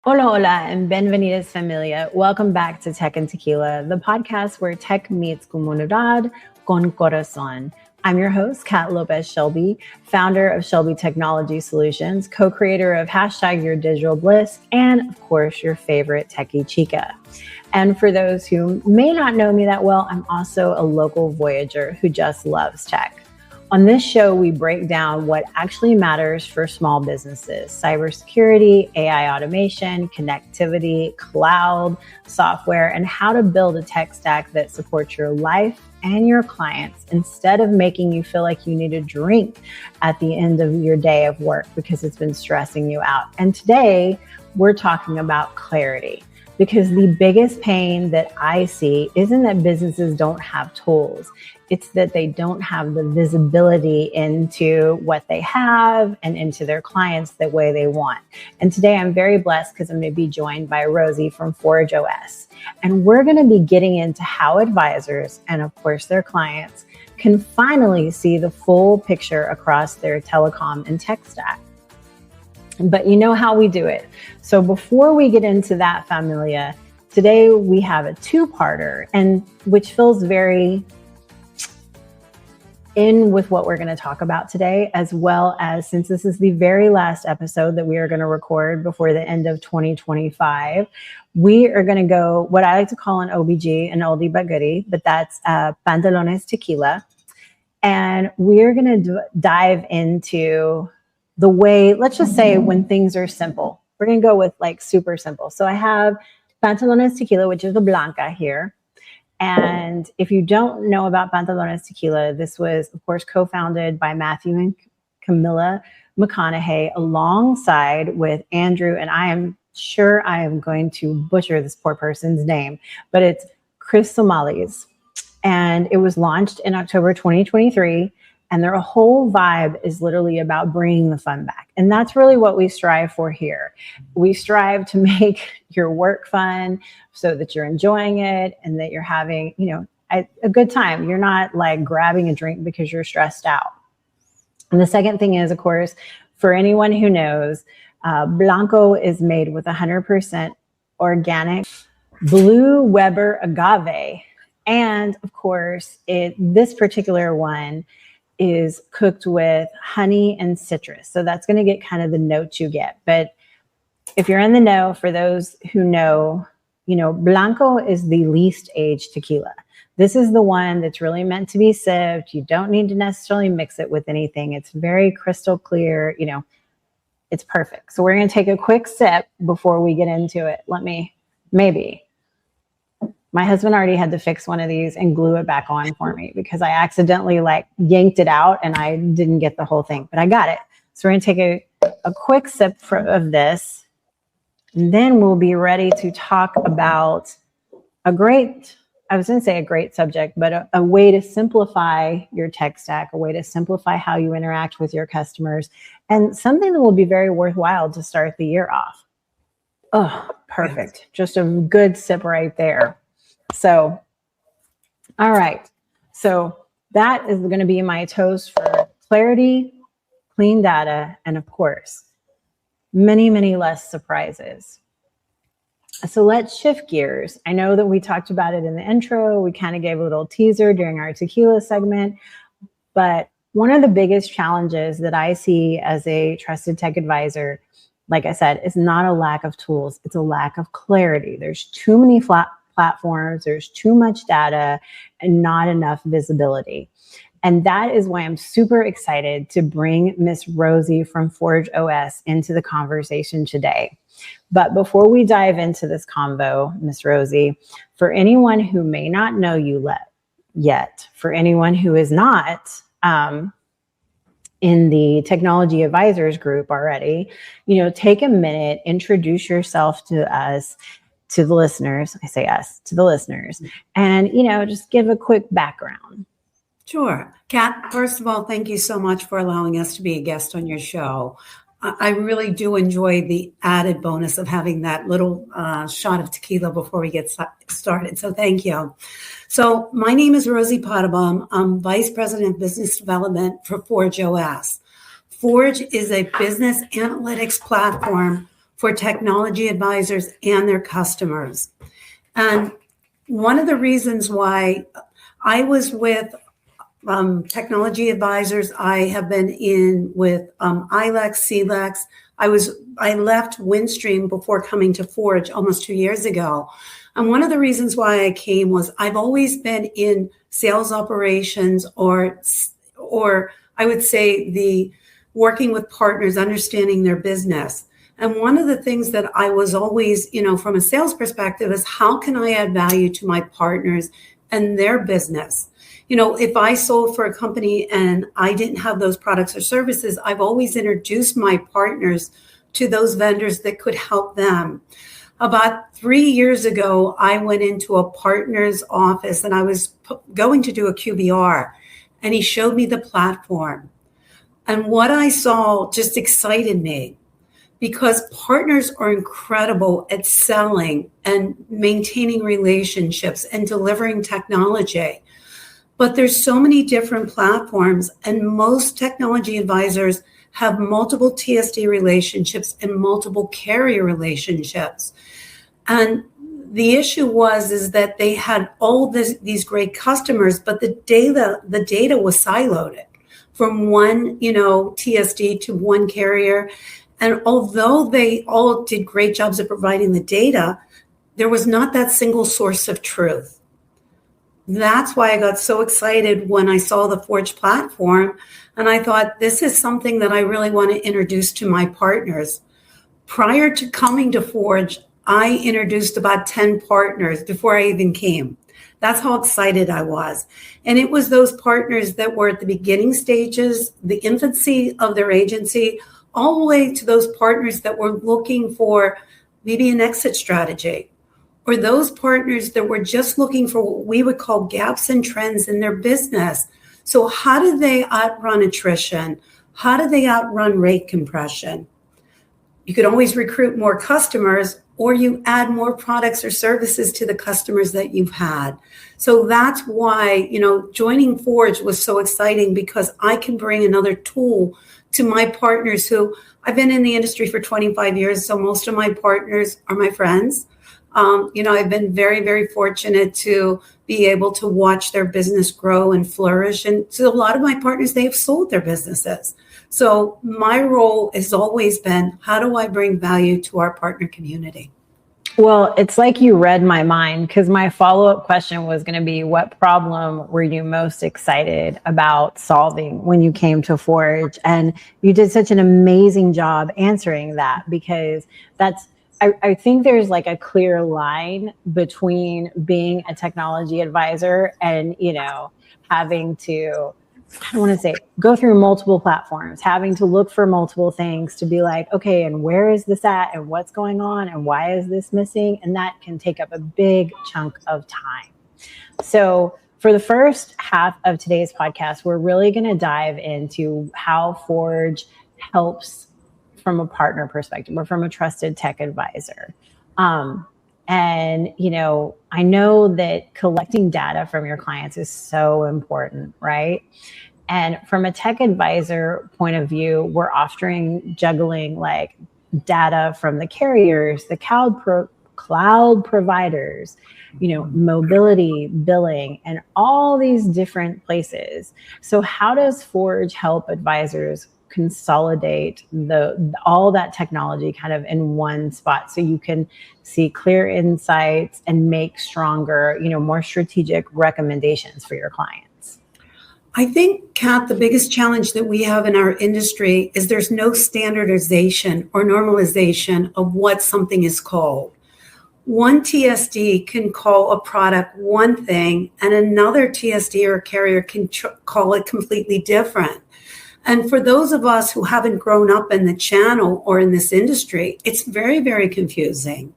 Hola, hola, and Bienvenidos, familia. Welcome back to Tech and Tequila, the podcast where tech meets comunidad con corazón. I'm your host, Kat Lopez-Shelby, founder of Shelby Technology Solutions, co-creator of #YourDigitalBliss, and of course, your favorite techie chica. And for those who may not know me that well, I'm also a local Voyager who just loves tech. On this show, we break down what actually matters for small businesses: cybersecurity, AI automation, connectivity, cloud, software, and how to build a tech stack that supports your life and your clients instead of making you feel like you need a drink at the end of your day of work because it's been stressing you out. And today, we're talking about clarity. Because the biggest pain that I see isn't that businesses don't have tools. It's that they don't have the visibility into what they have and into their clients the way they want. And today I'm very blessed because I'm going to be joined by Rosie from ForgeOS. And we're going to be getting into how advisors and of course their clients can finally see the full picture across their telecom and tech stack. But you know how we do it. So before we get into that, familia, today we have a two-parter, and which feels very in with what we're going to talk about today, as well as since this is the very last episode that we are going to record before the end of 2025, we are going to go what I like to call an OBG, an oldie but goodie, but that's Pantalones Tequila. And we're going to dive into the way, let's just say when things are simple. We're going to go with like super simple. So I have Pantalones Tequila, which is the Blanca here. And if you don't know about Pantalones Tequila, this was, of course, co-founded by Matthew and Camilla McConaughey alongside with Andrew. And I am sure I am going to butcher this poor person's name, but it's Chris Somalis. And it was launched in October 2023. And their whole vibe is literally about bringing the fun back. And that's really what we strive for here. We strive to make your work fun so that you're enjoying it and that you're having, a good time. You're not like grabbing a drink because you're stressed out. And the second thing is, of course, for anyone who knows, Blanco is made with 100% organic blue Weber agave. And of course, this particular one is cooked with honey and citrus. So that's going to get kind of the notes you get. But if you're in the know, for those who know, Blanco is the least aged tequila. This is the one that's really meant to be sipped. You don't need to necessarily mix it with anything. It's very crystal clear. It's perfect. So we're going to take a quick sip before we get into it. My husband already had to fix one of these and glue it back on for me because I accidentally yanked it out and I didn't get the whole thing, but I got it. So we're going to take a quick sip of this, and then we'll be ready to talk about a great subject, but a way to simplify your tech stack, a way to simplify how you interact with your customers, and something that will be very worthwhile to start the year off. Oh, perfect. Just a good sip right there. So, all right. So that is going to be my toast for clarity, clean data, and of course, many, many less surprises. So let's shift gears. I know that we talked about it in the intro. We kind of gave a little teaser during our tequila segment, but one of the biggest challenges that I see as a trusted tech advisor, like I said, is not a lack of tools. It's a lack of clarity. There's too many platforms, there's too much data and not enough visibility. And that is why I'm super excited to bring Miss Rosie from ForgeOS into the conversation today. But before we dive into this convo, Miss Rosie, for anyone who may not know you yet, for anyone who is not in the technology advisors group already, take a minute, introduce yourself to us, to the listeners. I say us, to the listeners, and, just give a quick background. Sure. Kat, first of all, thank you so much for allowing us to be a guest on your show. I really do enjoy the added bonus of having that little shot of tequila before we get started. So thank you. So my name is Rosie Pottebaum. I'm Vice President of Business Development for ForgeOS. Forge is a business analytics platform for technology advisors and their customers. And one of the reasons why I was with technology advisors, I have been in with ILEX, CLEX. I left Windstream before coming to Forge almost 2 years ago. And one of the reasons why I came was I've always been in sales operations or I would say the working with partners, understanding their business. And one of the things that I was always, from a sales perspective is how can I add value to my partners and their business? If I sold for a company and I didn't have those products or services, I've always introduced my partners to those vendors that could help them. About 3 years ago, I went into a partner's office and I was going to do a QBR, and he showed me the platform. And what I saw just excited me because partners are incredible at selling and maintaining relationships and delivering technology. But there's so many different platforms, and most technology advisors have multiple TSD relationships and multiple carrier relationships. And the issue is that they had all these great customers, but the data was siloed from one, TSD to one carrier. And although they all did great jobs of providing the data, there was not that single source of truth. That's why I got so excited when I saw the Forge platform. And I thought, this is something that I really want to introduce to my partners. Prior to coming to Forge, I introduced about 10 partners before I even came. That's how excited I was. And it was those partners that were at the beginning stages, the infancy of their agency, all the way to those partners that were looking for maybe an exit strategy, or those partners that were just looking for what we would call gaps and trends in their business. So how do they outrun attrition? How do they outrun rate compression? You could always recruit more customers, or you add more products or services to the customers that you've had. So that's why, joining Forge was so exciting, because I can bring another tool to my partners who I've been in the industry for 25 years. So most of my partners are my friends. I've been very, very fortunate to be able to watch their business grow and flourish. And so a lot of my partners, they have sold their businesses. So my role has always been, how do I bring value to our partner community? Well, it's like you read my mind, because my follow-up question was going to be, what problem were you most excited about solving when you came to Forge? And you did such an amazing job answering that, because I think there's like a clear line between being a technology advisor and, having to, I don't want to say go through multiple platforms, having to look for multiple things to be like, okay, and where is this at, and what's going on, and why is this missing? And that can take up a big chunk of time. So for the first half of today's podcast, we're really going to dive into how Forge helps from a partner perspective, or from a trusted tech advisor. I know that collecting data from your clients is so important, right? And from a tech advisor point of view, we're often juggling like data from the carriers, the cloud providers, mobility, billing, and all these different places. So how does Forge help advisors consolidate all that technology kind of in one spot, so you can see clear insights and make stronger, more strategic recommendations for your clients? I think, Kat, the biggest challenge that we have in our industry is there's no standardization or normalization of what something is called. One TSD can call a product one thing, and another TSD or carrier can call it completely different. And for those of us who haven't grown up in the channel or in this industry, it's very, very confusing.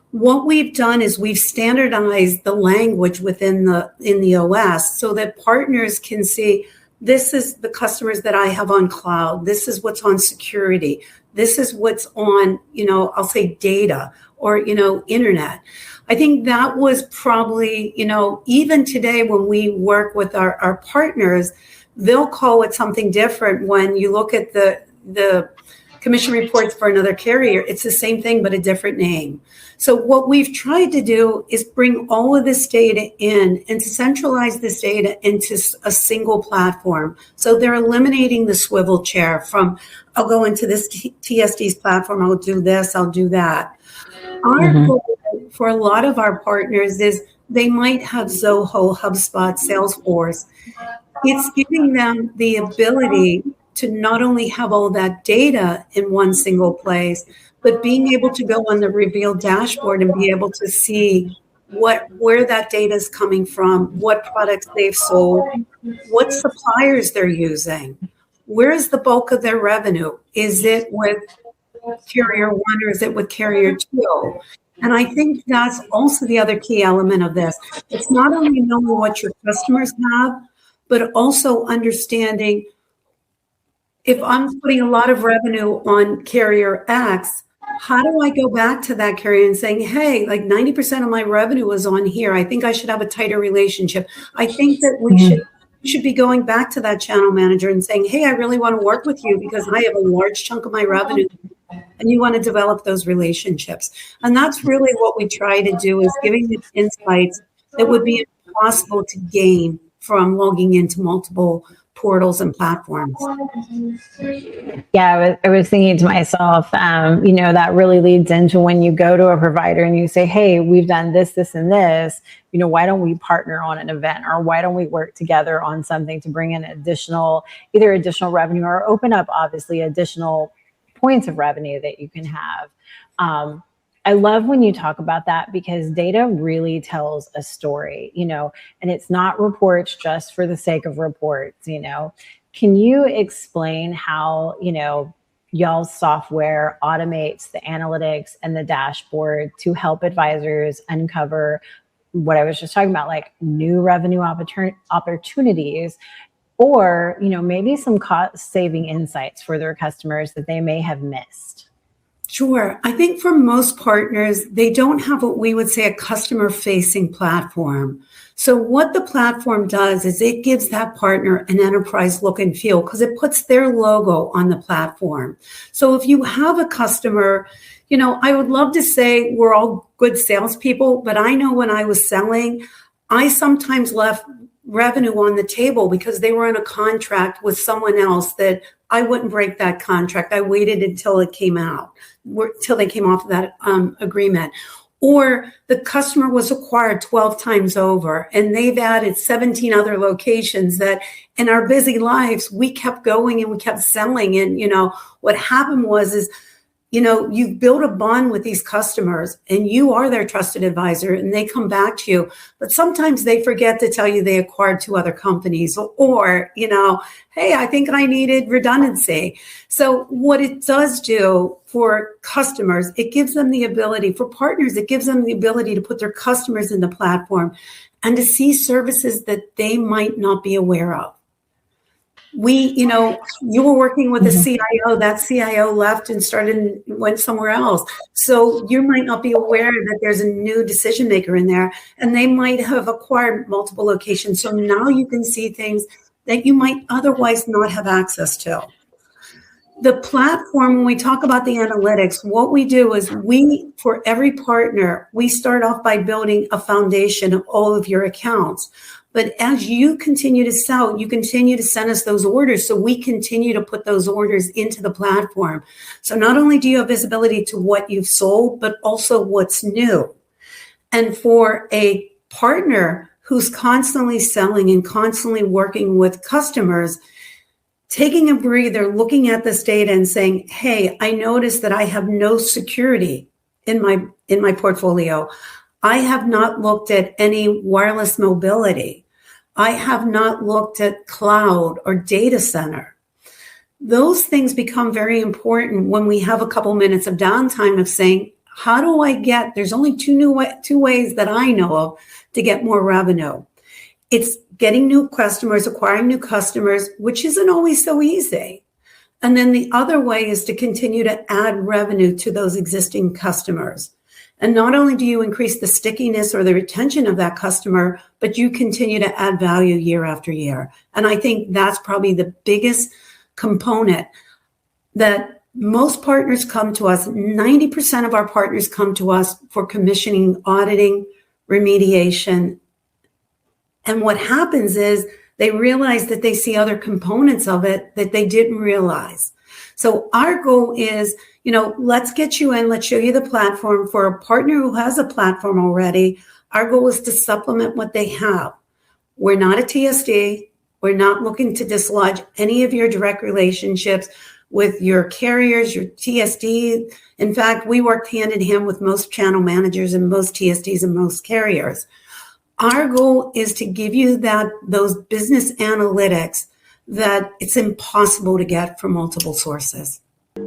What we've done is we've standardized the language in the OS so that partners can see, this is the customers that I have on cloud. This is what's on security. This is what's on, I'll say data or, internet. I think that was probably, even today when we work with our partners, they'll call it something different when you look at the commission reports for another carrier. It's the same thing, but a different name. So what we've tried to do is bring all of this data in and centralize this data into a single platform. So they're eliminating the swivel chair from, I'll go into this TSD's platform, I'll do this, I'll do that. Our goal for a lot of our partners is they might have Zoho, HubSpot, Salesforce. It's giving them the ability to not only have all that data in one single place, but being able to go on the Reveal dashboard and be able to see where that data is coming from, what products they've sold, what suppliers they're using, where is the bulk of their revenue? Is it with carrier one or is it with carrier two? And I think that's also the other key element of this. It's not only knowing what your customers have, but also understanding if I'm putting a lot of revenue on carrier X, how do I go back to that carrier and saying, hey, like 90% of my revenue is on here. I think I should have a tighter relationship. I think that we should be going back to that channel manager and saying, hey, I really want to work with you because I have a large chunk of my revenue and you want to develop those relationships. And that's really what we try to do, is giving the insights that would be impossible to gain from logging into multiple portals and platforms. Yeah, I was thinking to myself, that really leads into when you go to a provider and you say, hey, we've done this, this, and this, why don't we partner on an event, or why don't we work together on something to bring in either additional revenue or open up, obviously, additional points of revenue that you can have. I love when you talk about that, because data really tells a story, and it's not reports just for the sake of reports. Can you explain how, y'all's software automates the analytics and the dashboard to help advisors uncover what I was just talking about, like new revenue opportunities, or, maybe some cost saving insights for their customers that they may have missed? Sure. I think for most partners, they don't have what we would say a customer-facing platform. So what the platform does is it gives that partner an enterprise look and feel, because it puts their logo on the platform. So if you have a customer, I would love to say we're all good salespeople, but I know when I was selling, I sometimes left revenue on the table because they were in a contract with someone else that I wouldn't break that contract. I waited until it came out, till they came off of that agreement. Or the customer was acquired 12 times over and they've added 17 other locations that in our busy lives, we kept going and we kept selling. And, what happened was you build a bond with these customers and you are their trusted advisor and they come back to you. But sometimes they forget to tell you they acquired 2 other companies or hey, I think I needed redundancy. So what it does do for customers, it gives them the ability, for partners, it gives them the ability to put their customers in the platform and to see services that they might not be aware of. You were working with a CIO, that CIO left and went somewhere else. So you might not be aware that there's a new decision maker in there and they might have acquired multiple locations. So now you can see things that you might otherwise not have access to. The platform, when we talk about the analytics, what we do is for every partner, we start off by building a foundation of all of your accounts. But as you continue to sell, you continue to send us those orders. So we continue to put those orders into the platform. So not only do you have visibility to what you've sold, but also what's new. And for a partner who's constantly selling and constantly working with customers, taking a breather, looking at this data and saying, hey, I noticed that I have no security in my portfolio. I have not looked at any wireless mobility. I have not looked at cloud or data center. Those things become very important when we have a couple minutes of downtime of saying, how do I there's only two ways that I know of to get more revenue. It's getting new customers, acquiring new customers, which isn't always so easy. And then the other way is to continue to add revenue to those existing customers. And not only do you increase the stickiness or the retention of that customer, but you continue to add value year after year. And I think that's probably the biggest component that Most partners come to us, 90% of our partners come to us for commissioning, auditing, remediation. And what happens is they realize that they see other components of it that they didn't realize. So our goal is, let's get you in, let's show you the platform. For a partner who has a platform already, our goal is to supplement what they have. We're not a TSD. We're not looking to dislodge any of your direct relationships with your carriers, your TSD. In fact, we work hand in hand with most channel managers and most TSDs and most carriers. Our goal is to give you those business analytics that it's impossible to get from multiple sources.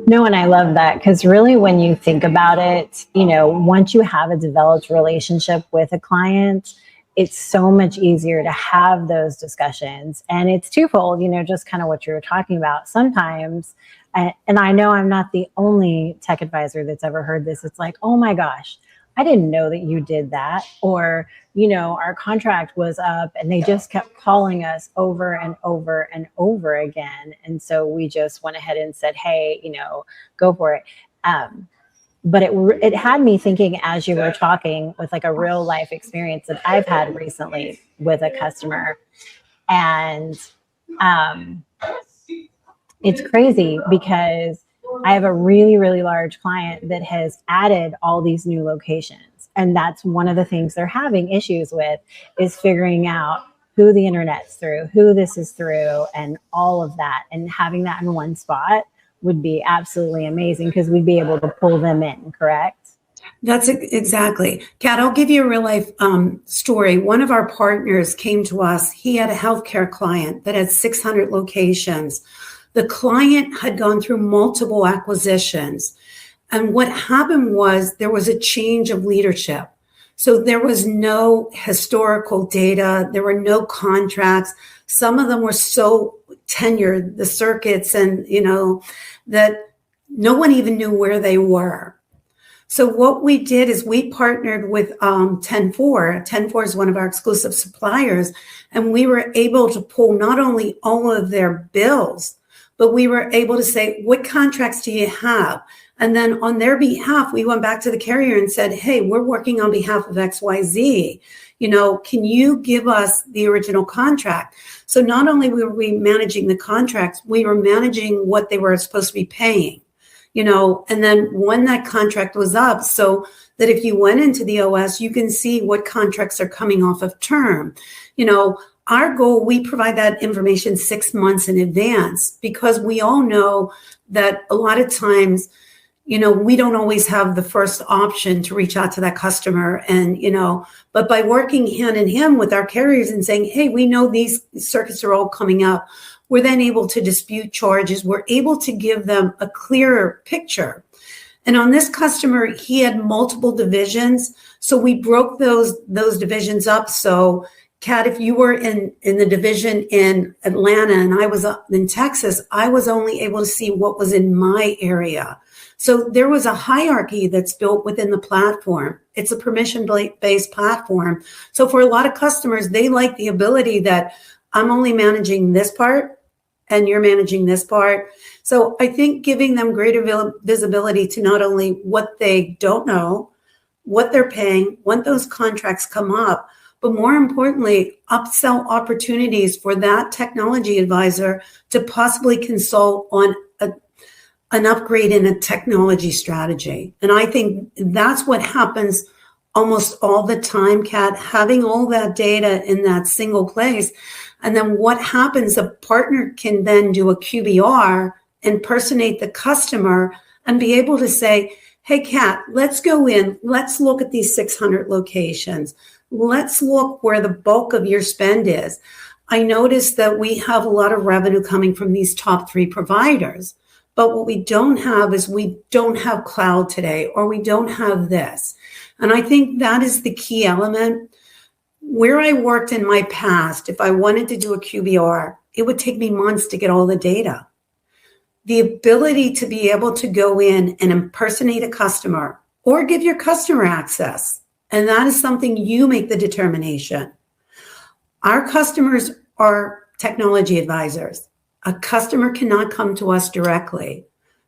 No, and I love that, because really when you think about it, once you have a developed relationship with a client, it's so much easier to have those discussions. And it's twofold, just kind of what you were talking about. Sometimes, and I know I'm not the only tech advisor that's ever heard this, it's like, oh my gosh, I didn't know that you did that. Or, our contract was up and they just kept calling us over and over and over again. And so we just went ahead and said, hey, go for it. But it had me thinking, as you were talking, with like a real life experience that I've had recently with a customer. And it's crazy because I have a really, really large client that has added all these new locations. And that's one of the things they're having issues with, is figuring out who the internet's through, who this is through, and all of that. And having that in one spot would be absolutely amazing, because we'd be able to pull them in, correct? That's exactly. Kat, I'll give you a real life story. One of our partners came to us. He had a healthcare client that had 600 locations. The client had gone through multiple acquisitions. And what happened was there was a change of leadership. So there was no historical data. There were no contracts. Some of them were so tenured, the circuits, and, that no one even knew where they were. So what we did is we partnered with 10-4. 10-4 is one of our exclusive suppliers. And we were able to pull not only all of their bills, but we were able to say, what contracts do you have? And then on their behalf, we went back to the carrier and said, hey, we're working on behalf of XYZ. Can you give us the original contract? So not only were we managing the contracts, we were managing what they were supposed to be paying, and then when that contract was up, so that if you went into the OS, you can see what contracts are coming off of term. Our goal, we provide that information 6 months in advance, because we all know that a lot of times, we don't always have the first option to reach out to that customer. And, but by working hand in hand with our carriers and saying, hey, we know these circuits are all coming up, we're then able to dispute charges. We're able to give them a clearer picture. And on this customer, he had multiple divisions. So we broke those divisions up. So Kat, if you were in the division in Atlanta and I was in Texas, I was only able to see what was in my area. So there was a hierarchy that's built within the platform. It's a permission-based platform. So for a lot of customers, they like the ability that I'm only managing this part and you're managing this part. So I think giving them greater visibility to not only what they don't know, what they're paying, when those contracts come up, but more importantly, upsell opportunities for that technology advisor to possibly consult on an upgrade in a technology strategy. And I think that's what happens almost all the time, Kat, having all that data in that single place. And then what happens, a partner can then do a QBR, impersonate the customer, and be able to say, hey, Kat, let's go in, let's look at these 600 locations. Let's look where the bulk of your spend is. I noticed that we have a lot of revenue coming from these top 3 providers. But what we don't have is we don't have cloud today, or we don't have this. And I think that is the key element. Where I worked in my past, if I wanted to do a QBR, it would take me months to get all the data. The ability to be able to go in and impersonate a customer or give your customer access, and that is something you make the determination. Our customers are technology advisors. A customer cannot come to us directly.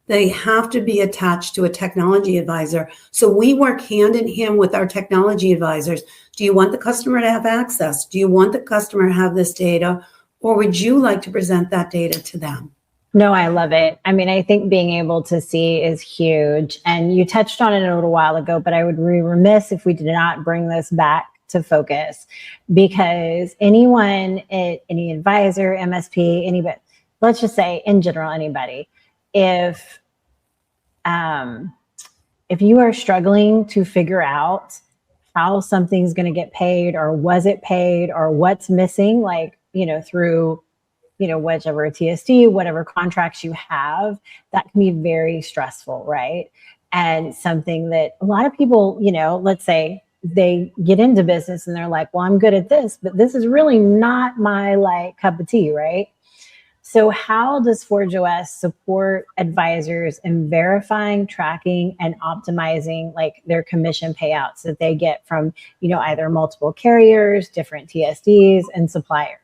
they have to be attached to a technology advisor. So we work hand in hand with our technology advisors. Do you want the customer to have access? Do you want the customer to have this data? Or would you like to present that data to them? No, I love it. I mean, I think being able to see is huge. And you touched on it a little while ago, but I would be remiss if we did not bring this back to focus, because anyone, any advisor, MSP, anybody, let's just say in general, anybody, if you are struggling to figure out how something's going to get paid, or was it paid, or what's missing, like, through, whichever TSD, whatever contracts you have, that can be very stressful, right? And something that a lot of people, let's say they get into business and they're like, well, I'm good at this, but this is really not my cup of tea, right? So how does ForgeOS support advisors in verifying, tracking, and optimizing their commission payouts that they get from, either multiple carriers, different TSDs, and suppliers?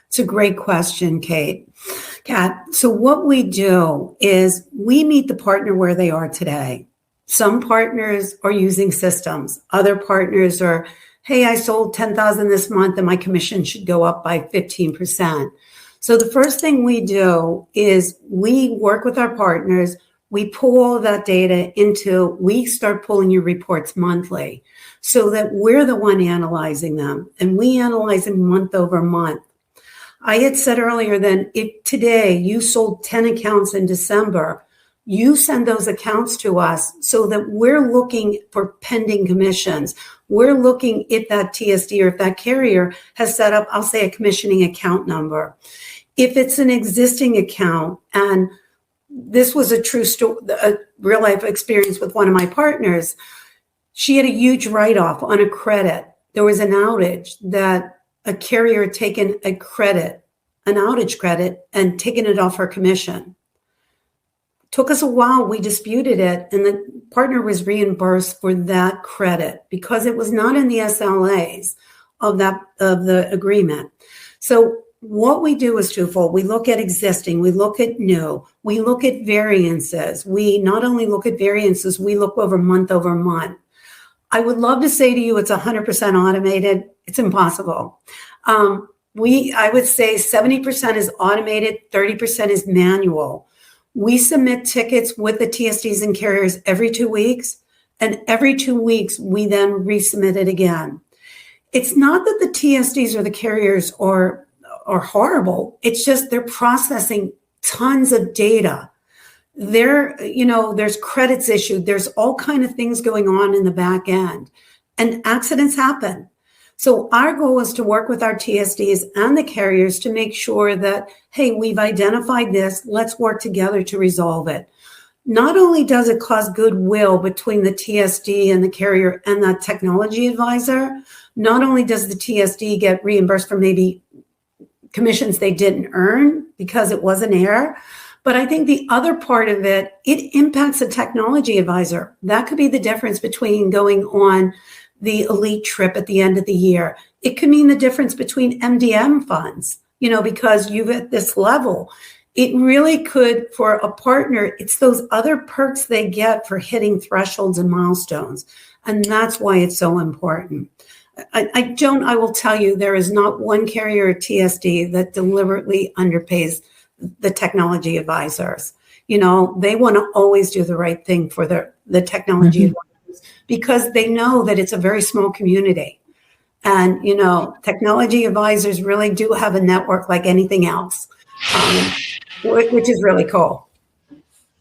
It's a great question, Kat. So what we do is we meet the partner where they are today. Some partners are using systems. Other partners are, hey, I sold 10,000 this month and my commission should go up by 15%. So the first thing we do is we work with our partners. We pull all of that data we start pulling your reports monthly so that we're the one analyzing them, and we analyze them month over month. I had said earlier that if today you sold 10 accounts in December, you send those accounts to us so that we're looking for pending commissions. We're looking if that TSD or if that carrier has set up, I'll say, a commissioning account number. If it's an existing account, and this was a true story, a real life experience with one of my partners, she had a huge write-off on a credit. There was an outage that a carrier had taken an outage credit, and taken it off her commission. Took us a while. We disputed it, and the partner was reimbursed for that credit because it was not in the SLAs of the agreement. So what we do is twofold. We look at existing, we look at new, we look at variances. We not only look at variances, we look over month. I would love to say to you it's 100% automated. It's impossible. I would say 70% is automated, 30% is manual. We submit tickets with the TSDs and carriers every 2 weeks, and every 2 weeks we then resubmit it again. It's not that the TSDs or the carriers are horrible. It's just they're processing tons of data. There's credits issued. There's all kind of things going on in the back end, and accidents happen. So our goal is to work with our TSDs and the carriers to make sure that, hey, we've identified this. Let's work together to resolve it. Not only does it cause goodwill between the TSD and the carrier and the technology advisor, not only does the TSD get reimbursed for maybe commissions they didn't earn because it was an error, but I think the other part of it impacts the technology advisor. That could be the difference between going on the elite trip at the end of the year. It could mean the difference between MDM funds, because you've at this level. It really could, for a partner, it's those other perks they get for hitting thresholds and milestones. And that's why it's so important. I will tell you, there is not one carrier or TSD that deliberately underpays the technology advisors. They want to always do the right thing for the technology advisors, because they know that it's a very small community. And, technology advisors really do have a network like anything else, which is really cool.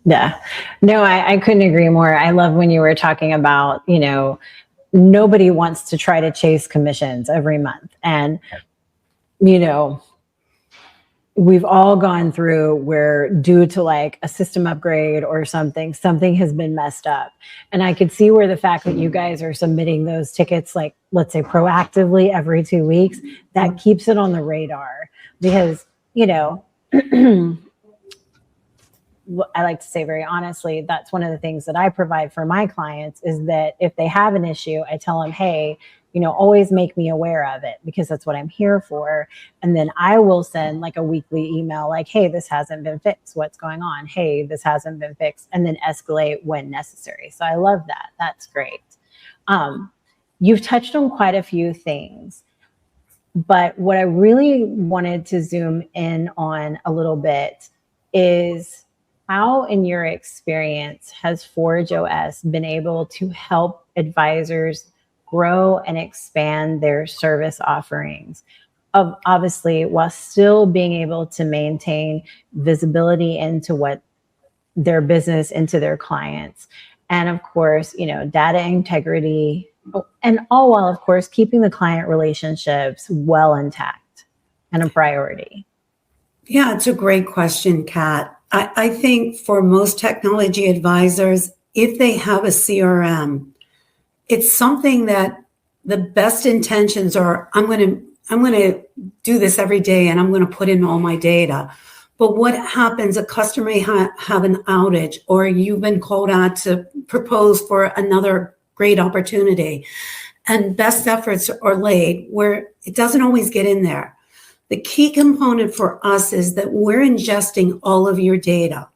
Yeah. No, I couldn't agree more. I love when you were talking about, nobody wants to try to chase commissions every month. And, we've all gone through where, due to a system upgrade or something has been messed up. And I could see where the fact that you guys are submitting those tickets, let's say proactively every 2 weeks, that keeps it on the radar. Because, I like to say very honestly, that's one of the things that I provide for my clients, is that if they have an issue, I tell them, hey, always make me aware of it, because that's what I'm here for. And then I will send like a weekly email like, hey, this hasn't been fixed. What's going on? Hey, this hasn't been fixed. And then escalate when necessary. So I love that. That's great. You've touched on quite a few things, but what I really wanted to zoom in on a little bit is how, in your experience, has ForgeOS been able to help advisors grow and expand their service offerings, obviously, while still being able to maintain visibility into what their business, into their clients, and of course, data integrity, and all while, of course, keeping the client relationships well intact and a priority? Yeah, it's a great question, Kat. I think for most technology advisors, if they have a CRM, it's something that the best intentions are, I'm going to do this every day and I'm going to put in all my data. But what happens, a customer may have an outage, or you've been called out to propose for another great opportunity, and best efforts are laid where it doesn't always get in there. The key component for us is that we're ingesting all of your data.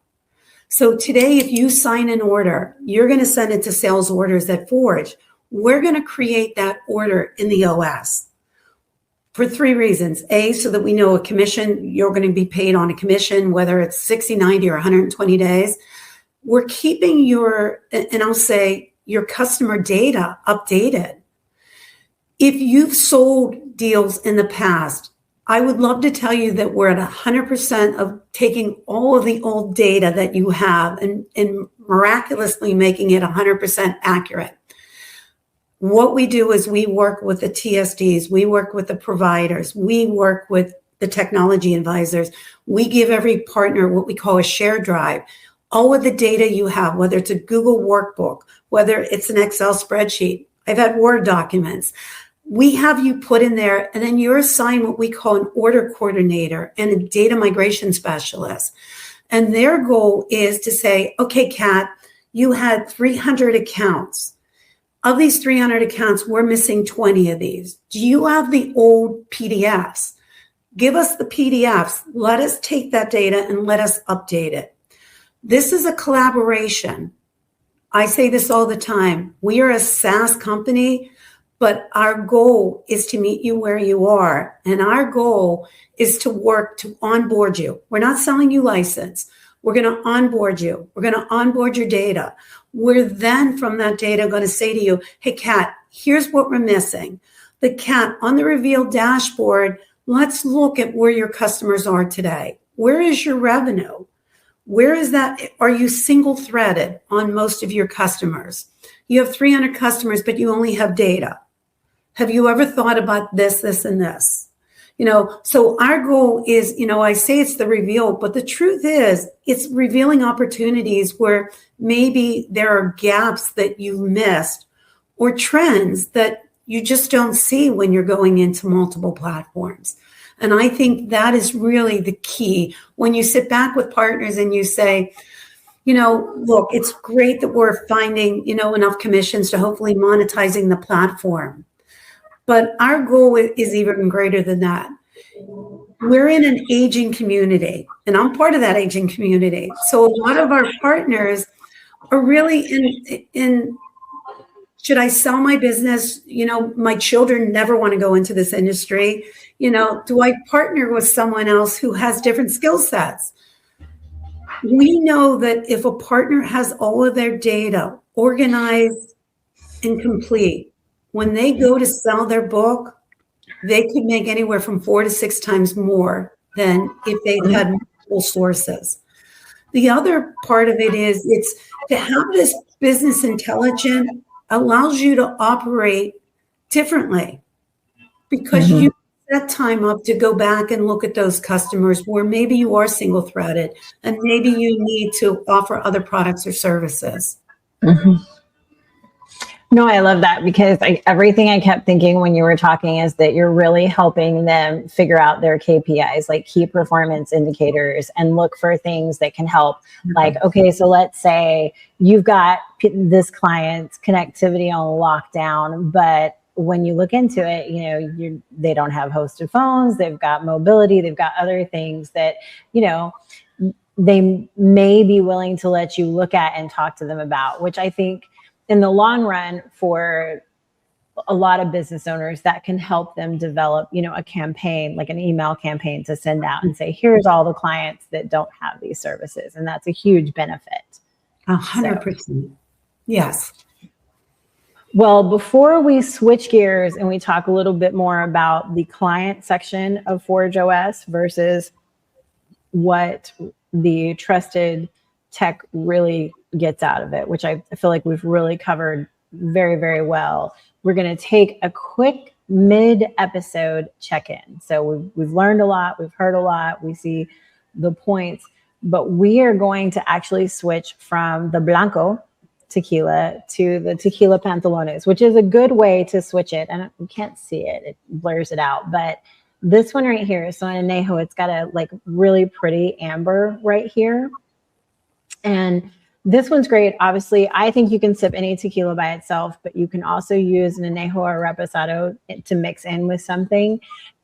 So today, if you sign an order, you're going to send it to sales orders at Forge. We're going to create that order in the OS for 3 reasons. A, so that we know a commission, you're going to be paid on a commission, whether it's 60, 90, or 120 days. We're keeping your customer data updated. If you've sold deals in the past, I would love to tell you that we're at 100% of taking all of the old data that you have and miraculously making it 100% accurate. What we do is we work with the TSDs, we work with the providers, we work with the technology advisors. We give every partner what we call a share drive. All of the data you have, whether it's a Google workbook, whether it's an Excel spreadsheet, I've had Word documents, we have you put in there, and then you're assigned what we call an order coordinator and a data migration specialist. And their goal is to say, okay, Kat, you had 300 accounts. Of these 300 accounts, we're missing 20 of these. Do you have the old PDFs? Give us the PDFs. Let us take that data and let us update it. This is a collaboration. I say this all the time. We are a SaaS company, but our goal is to meet you where you are. And our goal is to work to onboard you. We're not selling you license. We're going to onboard you. We're going to onboard your data. We're then from that data going to say to you, hey, Kat, here's what we're missing. The Kat, on the Reveal dashboard, let's look at where your customers are today. Where is your revenue? Where is that? Are you single threaded on most of your customers? You have 300 customers, but you only have data. Have you ever thought about this, this, and this? So our goal is, I say it's the reveal, but the truth is it's revealing opportunities where maybe there are gaps that you missed or trends that you just don't see when you're going into multiple platforms. And I think that is really the key. When you sit back with partners and you say, look, it's great that we're finding, enough commissions to hopefully monetizing the platform. But our goal is even greater than that. We're in an aging community, and I'm part of that aging community. So a lot of our partners are really in should I sell my business? My children never want to go into this industry. Do I partner with someone else who has different skill sets? We know that if a partner has all of their data organized and complete, when they go to sell their book, they could make anywhere from 4 to 6 times more than if they had multiple sources. The other part of it is it's to have this business intelligence allows you to operate differently because you set time up to go back and look at those customers where maybe you are single threaded and maybe you need to offer other products or services. No, I love that because everything I kept thinking when you were talking is that you're really helping them figure out their KPIs, like key performance indicators, and look for things that can help. Like, okay, so let's say you've got this client's connectivity on lockdown, but when you look into it, they don't have hosted phones, they've got mobility, they've got other things that, they may be willing to let you look at and talk to them about, which I think in the long run for a lot of business owners, that can help them develop, a campaign, like an email campaign to send out and say, here's all the clients that don't have these services. And that's a huge benefit. 100%. Yes. Well, before we switch gears and we talk a little bit more about the client section of ForgeOS versus what the trusted tech really gets out of it, which I feel like we've really covered very, very well, we're going to take a quick mid-episode check-in. So we've learned a lot, we've heard a lot, we see the points, but we are going to actually switch from the Blanco tequila to the tequila pantalones, which is a good way to switch it. And you can't see it, it blurs it out, but this one right here, so in añejo, it's got a like really pretty amber right here. And this one's great. Obviously, I think you can sip any tequila by itself, but you can also use an añejo or reposado to mix in with something.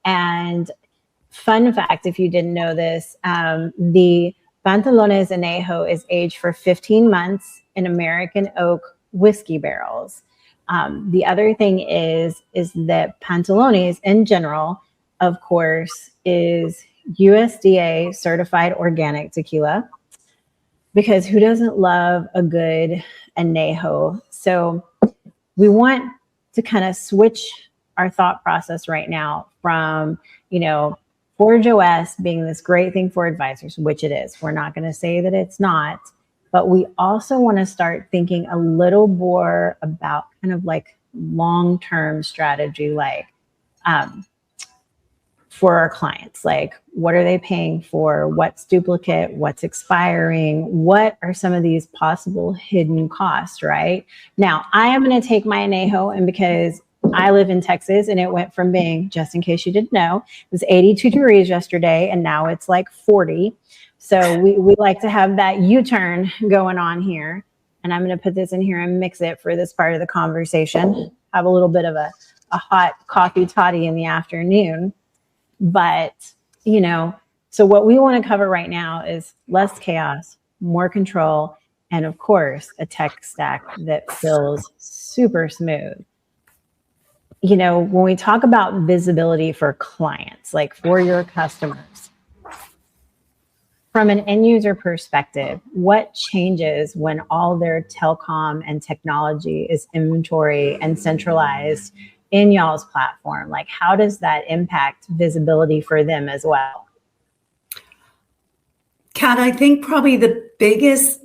And fun fact, if you didn't know this, the Pantalones Añejo is aged for 15 months in American oak whiskey barrels. The other thing is that Pantalones in general, of course, is USDA certified organic tequila, because who doesn't love a good añejo? So we want to kind of switch our thought process right now from, ForgeOS being this great thing for advisors, which it is. We're not going to say that it's not, but we also want to start thinking a little more about kind of like long-term strategy, like for our clients, like what are they paying for, what's duplicate, what's expiring, what are some of these possible hidden costs, right? Now, I am going to take my añejo, and because I live in Texas and it went from being, just in case you didn't know, it was 82 degrees yesterday and now it's like 40. So we like to have that U-turn going on here. And I'm going to put this in here and mix it for this part of the conversation. Have a little bit of a hot coffee toddy in the afternoon. But, so what we want to cover right now is less chaos, more control, and of course, a tech stack that feels super smooth. When we talk about visibility for clients, like for your customers, from an end user perspective, what changes when all their telecom and technology is inventory and centralized in y'all's platform? Like, how does that impact visibility for them as well? Kat, I think probably the biggest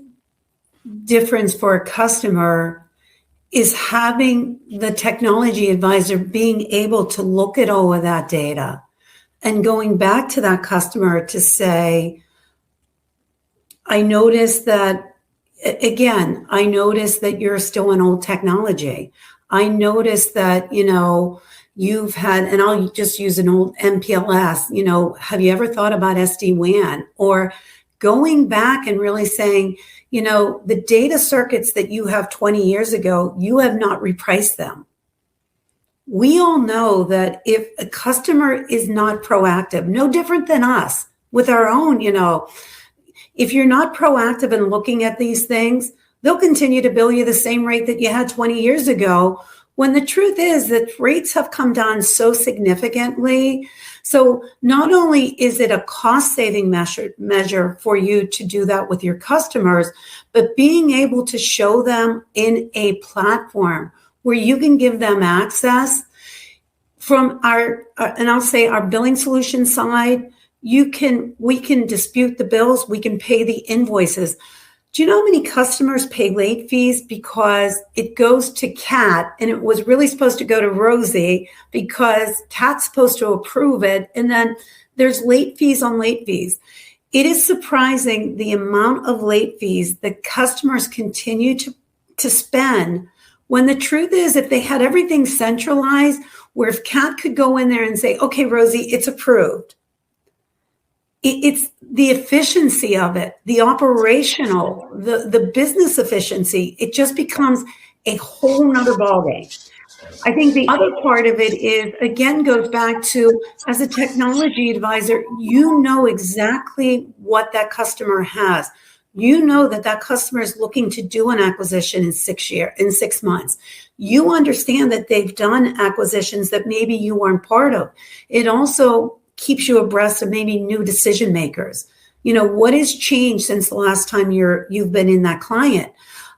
difference for a customer is having the technology advisor being able to look at all of that data and going back to that customer to say, I noticed that you're still in old technology. I noticed that, you've had, and I'll just use an old MPLS, have you ever thought about SD-WAN? Or going back and really saying, the data circuits that you have 20 years ago, you have not repriced them. We all know that if a customer is not proactive, no different than us with our own, if you're not proactive in looking at these things, they'll continue to bill you the same rate that you had 20 years ago, when the truth is that rates have come down so significantly. So not only is it a cost-saving measure for you to do that with your customers, but being able to show them in a platform where you can give them access from our billing solution side, we can dispute the bills, we can pay the invoices. Do you know how many customers pay late fees because it goes to Kat and it was really supposed to go to Rosie because Kat's supposed to approve it, and then there's late fees on late fees. It is surprising the amount of late fees that customers continue to spend, when the truth is, if they had everything centralized, where if Kat could go in there and say, okay, Rosie, it's approved. It's the efficiency of it, the operational, the business efficiency. It just becomes a whole nother ballgame. I think the other part of it is, again, goes back to, as a technology advisor, you know exactly what that customer has. You know that that customer is looking to do an acquisition in 6 months. You understand that they've done acquisitions that maybe you weren't part of. It also keeps you abreast of maybe new decision makers. You know, what has changed since the last time you've been in that client?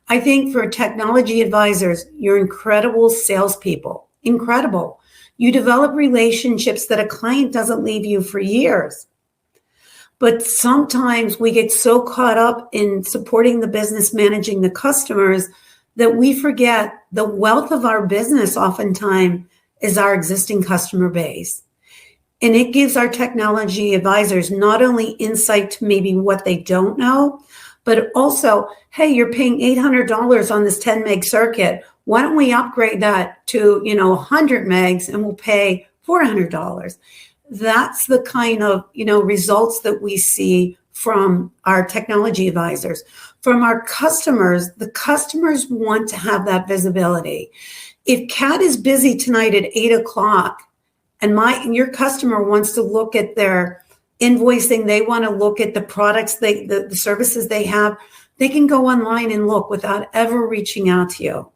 I think for technology advisors, you're incredible salespeople, incredible. You develop relationships that a client doesn't leave you for years. But sometimes we get so caught up in supporting the business, managing the customers, that we forget the wealth of our business oftentimes is our existing customer base. And it gives our technology advisors not only insight to maybe what they don't know, but also, hey, you're paying $800 on this 10 meg circuit. Why don't we upgrade that to, 100 megs and we'll pay $400? That's the kind of, results that we see from our technology advisors. From our customers, the customers want to have that visibility. If Kat is busy tonight at 8:00 and your customer wants to look at their invoicing, they want to look at the products, the services they have, they can go online and look without ever reaching out to you.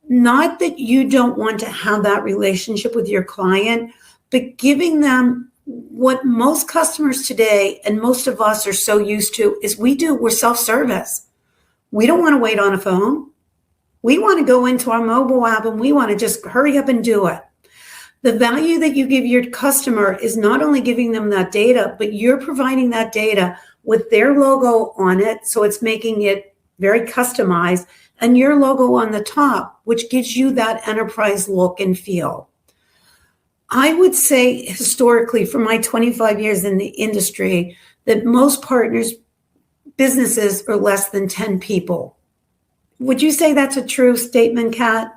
Not that you don't want to have that relationship with your client, but giving them what most customers today and most of us are so used to is we're self-service. We don't want to wait on a phone. We want to go into our mobile app and we want to just hurry up and do it. The value that you give your customer is not only giving them that data, but you're providing that data with their logo on it. So it's making it very customized, and your logo on the top, which gives you that enterprise look and feel. I would say historically, for my 25 years in the industry, that most partners, businesses are less than 10 people. Would you say that's a true statement, Kat?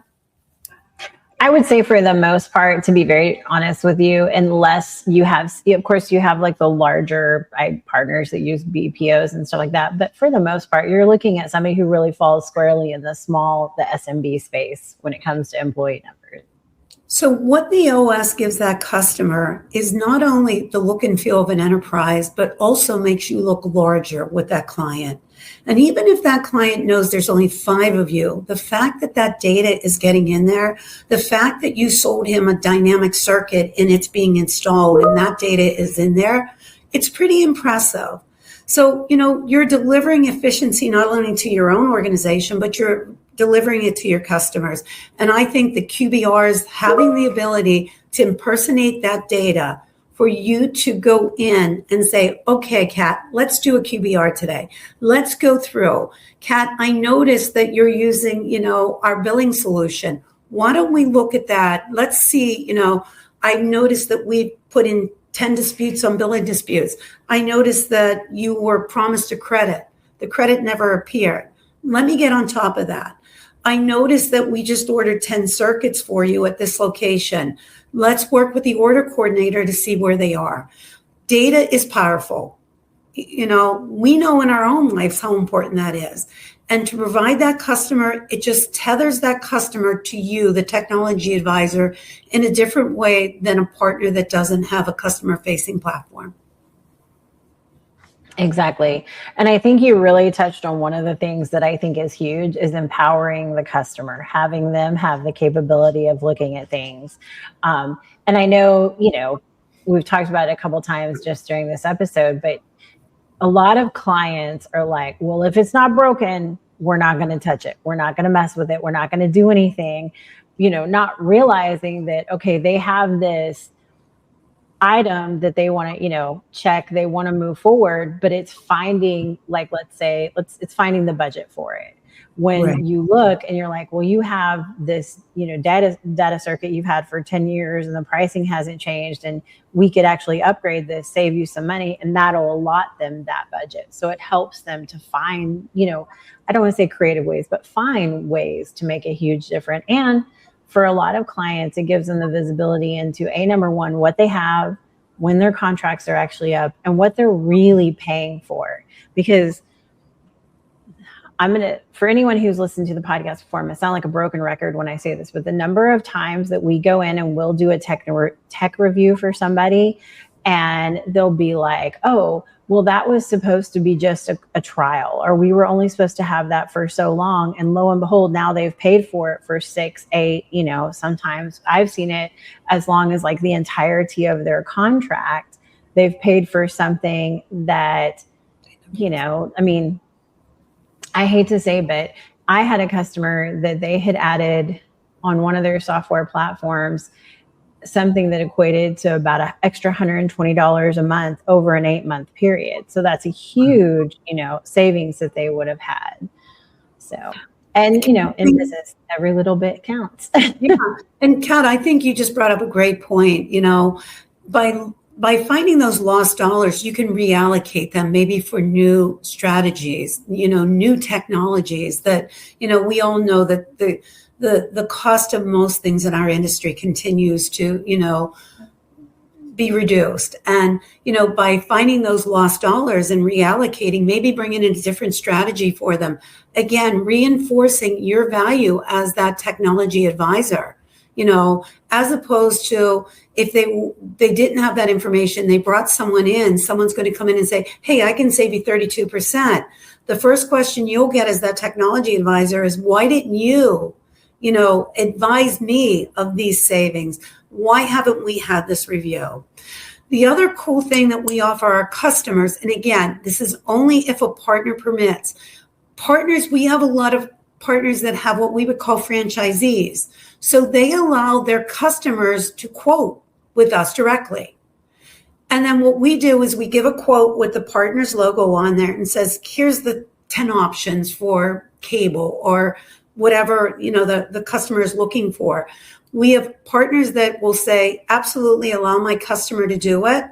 I would say for the most part, to be very honest with you, unless you have, of course, you have like the larger partners that use BPOs and stuff like that. But for the most part, you're looking at somebody who really falls squarely in the SMB space when it comes to employee numbers. So what the OS gives that customer is not only the look and feel of an enterprise, but also makes you look larger with that client. And even if that client knows there's only 5 of you, the fact that that data is getting in there, the fact that you sold him a dynamic circuit and it's being installed and that data is in there, it's pretty impressive. So, you're delivering efficiency not only to your own organization, but you're delivering it to your customers. And I think the QBRs having the ability to impersonate that data for you to go in and say, okay, Kat, let's do a QBR today. Let's go through. Kat, I noticed that you're using, our billing solution. Why don't we look at that? Let's see, I noticed that we put in 10 disputes on billing disputes. I noticed that you were promised a credit. The credit never appeared. Let me get on top of that. I noticed that we just ordered 10 circuits for you at this location. Let's work with the order coordinator to see where they are. Data is powerful. We know in our own lives how important that is. And to provide that customer, it just tethers that customer to you, the technology advisor, in a different way than a partner that doesn't have a customer-facing platform. Exactly. And I think you really touched on one of the things that I think is huge is empowering the customer, having them have the capability of looking at things. And I know, we've talked about it a couple of times just during this episode, but a lot of clients are like, well, if it's not broken, we're not going to touch it. We're not going to mess with it. We're not going to do anything, not realizing that, okay, they have this item that they want to, check, they want to move forward, but it's finding, like, it's finding the budget for it. When right. You look and you're like, well, you have this, data circuit you've had for 10 years and the pricing hasn't changed, and we could actually upgrade this, save you some money, and that'll allot them that budget. So it helps them to find, I don't want to say creative ways, but find ways to make a huge difference. And for a lot of clients, it gives them the visibility into number one, what they have, when their contracts are actually up, and what they're really paying for. Because for anyone who's listened to the podcast before, I'm gonna sound like a broken record when I say this, but the number of times that we go in and we'll do a tech review for somebody, and they'll be like, oh, well, that was supposed to be just a trial, or we were only supposed to have that for so long. And lo and behold, now they've paid for it for 6, 8, sometimes I've seen it as long as like the entirety of their contract. They've paid for something that, I hate to say, but I had a customer that they had added on one of their software platforms something that equated to about an extra $120 a month over an 8-month period. So that's a huge, savings that they would have had. So, and, in business, every little bit counts. Yeah. And Kat, I think you just brought up a great point. By finding those lost dollars, you can reallocate them maybe for new strategies, new technologies that, we all know that the cost of most things in our industry continues to, be reduced. And, by finding those lost dollars and reallocating, maybe bringing in a different strategy for them, again, reinforcing your value as that technology advisor. As opposed to if they didn't have that information, they brought someone in, someone's going to come in and say, hey, I can save you 32%. The first question you'll get as that technology advisor is, why didn't you, advise me of these savings? Why haven't we had this review? The other cool thing that we offer our customers, and again, this is only if a partner permits. Partners, we have a lot of partners that have what we would call franchisees. So they allow their customers to quote with us directly. And then what we do is we give a quote with the partner's logo on there and says, here's the 10 options for cable or whatever, the customer is looking for. We have partners that will say, absolutely allow my customer to do it.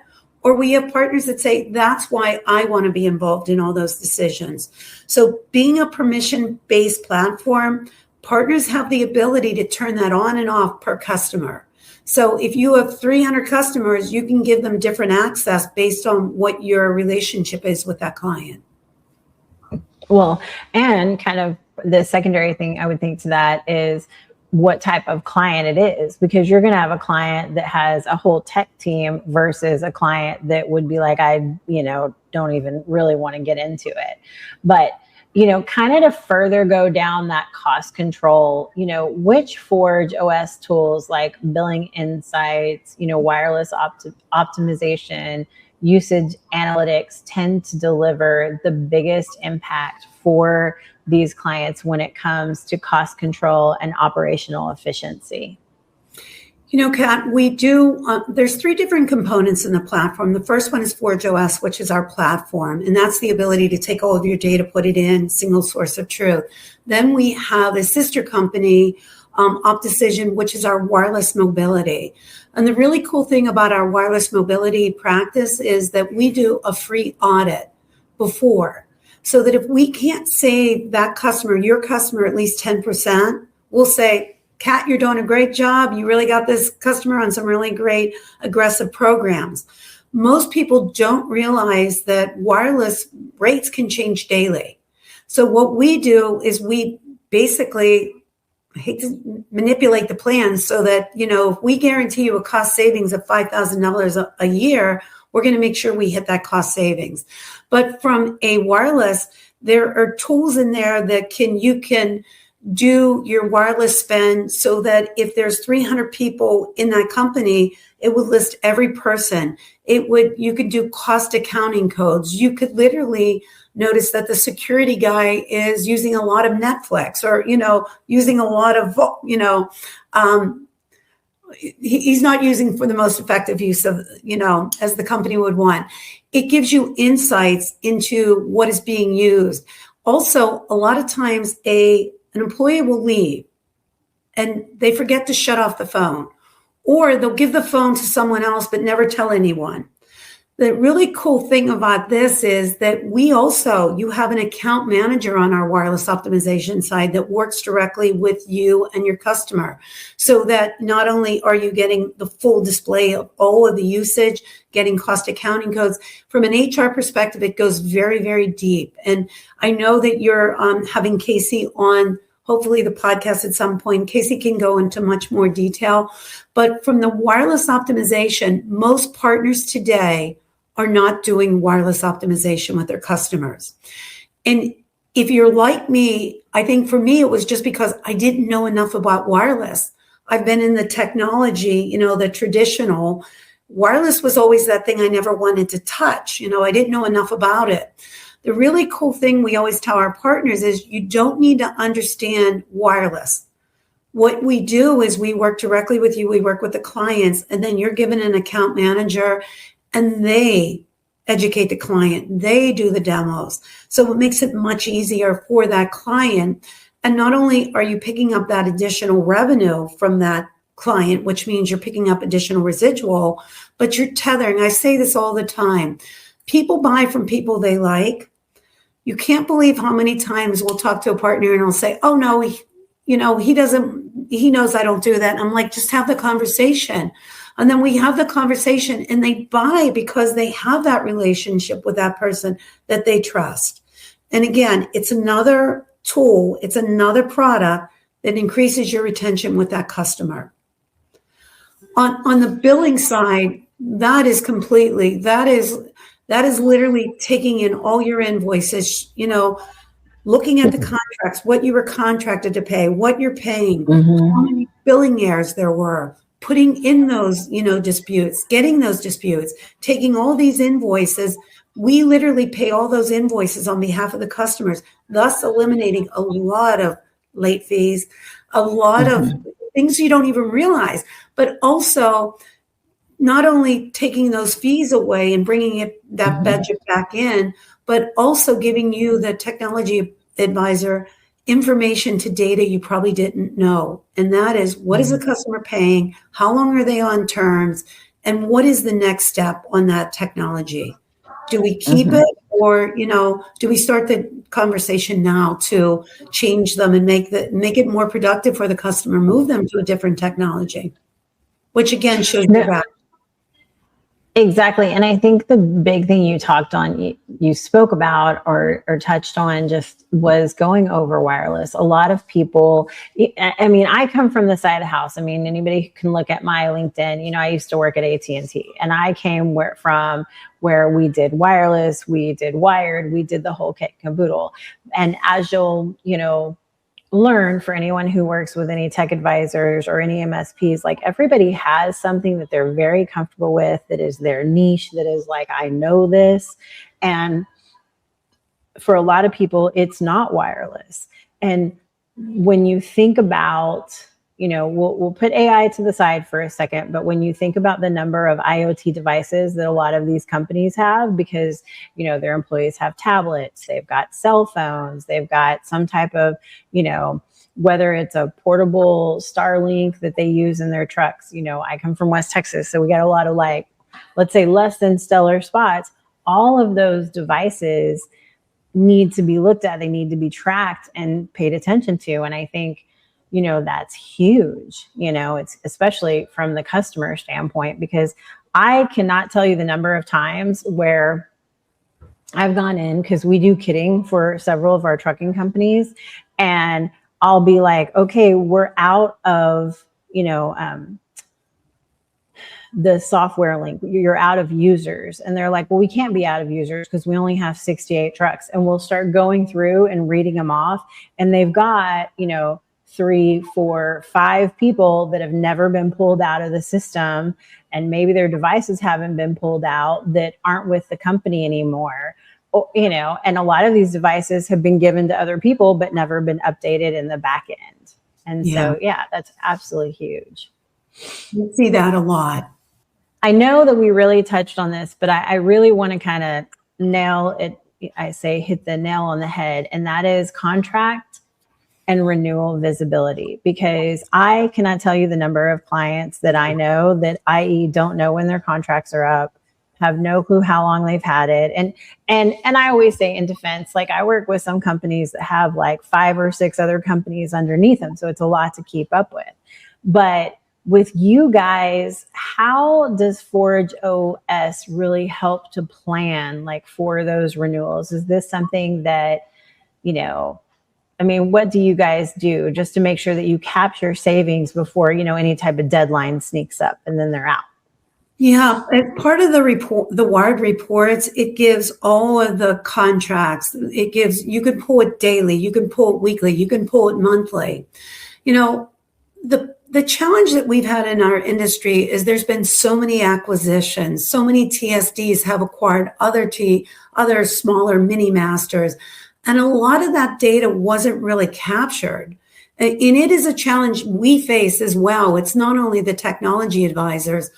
Or we have partners that say, that's why I want to be involved in all those decisions. So being a permission-based platform, partners have the ability to turn that on and off per customer. So if you have 300 customers, you can give them different access based on what your relationship is with that client. Well, and kind of the secondary thing I would think to that is what type of client it is, because you're going to have a client that has a whole tech team versus a client that would be like, I, don't even really want to get into it. But, kind of to further go down that cost control, which ForgeOS tools like billing insights, wireless optimization, usage analytics tend to deliver the biggest impact for these clients when it comes to cost control and operational efficiency? Kat, we do, there's 3 different components in the platform. The first one is ForgeOS, which is our platform, and that's the ability to take all of your data, put it in, single source of truth. Then we have a sister company, OpDecision, which is our wireless mobility. And the really cool thing about our wireless mobility practice is that we do a free audit before. So that if we can't save that customer, your customer, at least 10%, we'll say, Kat, you're doing a great job. You really got this customer on some really great aggressive programs. Most people don't realize that wireless rates can change daily. So what we do is we basically, I hate to manipulate the plans so that, if we guarantee you a cost savings of $5,000 a year, we're going to make sure we hit that cost savings. But from a wireless, there are tools in there that you can do your wireless spend so that if there's 300 people in that company, it would list every person. You could do cost accounting codes. You could literally notice that the security guy is using a lot of Netflix or, using a lot of, he's not using for the most effective use of, as the company would want. It gives you insights into what is being used. Also, a lot of times an employee will leave and they forget to shut off the phone, or they'll give the phone to someone else but never tell anyone. The really cool thing about this is that you have an account manager on our wireless optimization side that works directly with you and your customer. So that not only are you getting the full display of all of the usage, getting cost accounting codes, from an HR perspective, it goes very, very deep. And I know that you're having Casey on hopefully the podcast at some point. Casey can go into much more detail. But from the wireless optimization, most partners today are not doing wireless optimization with their customers. And if you're like me, I think for me, it was just because I didn't know enough about wireless. I've been in the technology, the traditional. Wireless was always that thing I never wanted to touch. I didn't know enough about it. The really cool thing we always tell our partners is you don't need to understand wireless. What we do is we work directly with you. We work with the clients, and then you're given an account manager, and they educate the client. They do the demos. So it makes it much easier for that client. And not only are you picking up that additional revenue from that client, which means you're picking up additional residual, but you're tethering. I say this all the time. People buy from people they like. You can't believe how many times we'll talk to a partner and I'll say, oh no, he knows I don't do that. And I'm like, just have the conversation. And then we have the conversation and they buy because they have that relationship with that person that they trust. And again, it's another tool. It's another product that increases your retention with that customer. On the billing side, that is literally taking in all your invoices, looking at the contracts, what you were contracted to pay, what you're paying, how many billing errors there were, putting in those, disputes, getting those disputes, taking all these invoices. We literally pay all those invoices on behalf of the customers, thus eliminating a lot of late fees, a lot of things you don't even realize, but also not only taking those fees away and bringing that budget back in, but also giving you, the technology advisor, information to data you probably didn't know. And that is, what is the customer paying? How long are they on terms? And what is the next step on that technology? Do we keep it, or, do we start the conversation now to change them and make it more productive for the customer, move them to a different technology, which again shows you back. Exactly. And I think the big thing you spoke about or touched on just was going over wireless. A lot of people, I come from the side of the house. Anybody can look at my LinkedIn. I used to work at AT&T, and I came from where we did wireless, we did wired, we did the whole kit and caboodle. And as you'll, learn, for anyone who works with any tech advisors or any MSPs, like, everybody has something that they're very comfortable with, that is their niche, that is like, I know this. And for a lot of people, it's not wireless. And when you think about, we'll put AI to the side for a second, but when you think about the number of IoT devices that a lot of these companies have, because, their employees have tablets, they've got cell phones, they've got some type of, whether it's a portable Starlink that they use in their trucks. I come from West Texas, so we got a lot of, let's say, less than stellar spots. All of those devices need to be looked at. They need to be tracked and paid attention to. And I think, that's huge. It's especially from the customer standpoint, because I cannot tell you the number of times where I've gone in, because we do kitting for several of our trucking companies, and I'll be like, okay, we're out of, the software link, you're out of users. And they're like, well, we can't be out of users because we only have 68 trucks. And we'll start going through and reading them off. And they've got, 3, 4, 5 people that have never been pulled out of the system. And maybe their devices haven't been pulled out, that aren't with the company anymore. And a lot of these devices have been given to other people, but never been updated in the back end. And so, that's absolutely huge. You see that a lot. I know that we really touched on this, but I really want to kind of nail it. Hit the nail on the head. And that is contract and renewal visibility, because I cannot tell you the number of clients that I know that, i.e., don't know when their contracts are up, have no clue how long they've had it. And I always say in defense, like I work with some companies that have like 5 or 6 other companies underneath them. So it's a lot to keep up with. But with you guys, how does ForgeOS really help to plan like for those renewals? Is this something that, I mean, what do you guys do just to make sure that you capture savings before, any type of deadline sneaks up and then they're out? Yeah, as part of the report, the wired reports, it gives all of the contracts. It gives, you can pull it daily, you can pull it weekly, you can pull it monthly. The challenge that we've had in our industry is there's been so many acquisitions, so many TSDs have acquired other smaller mini masters, and a lot of that data wasn't really captured. And it is a challenge we face as well. It's not only the technology advisors.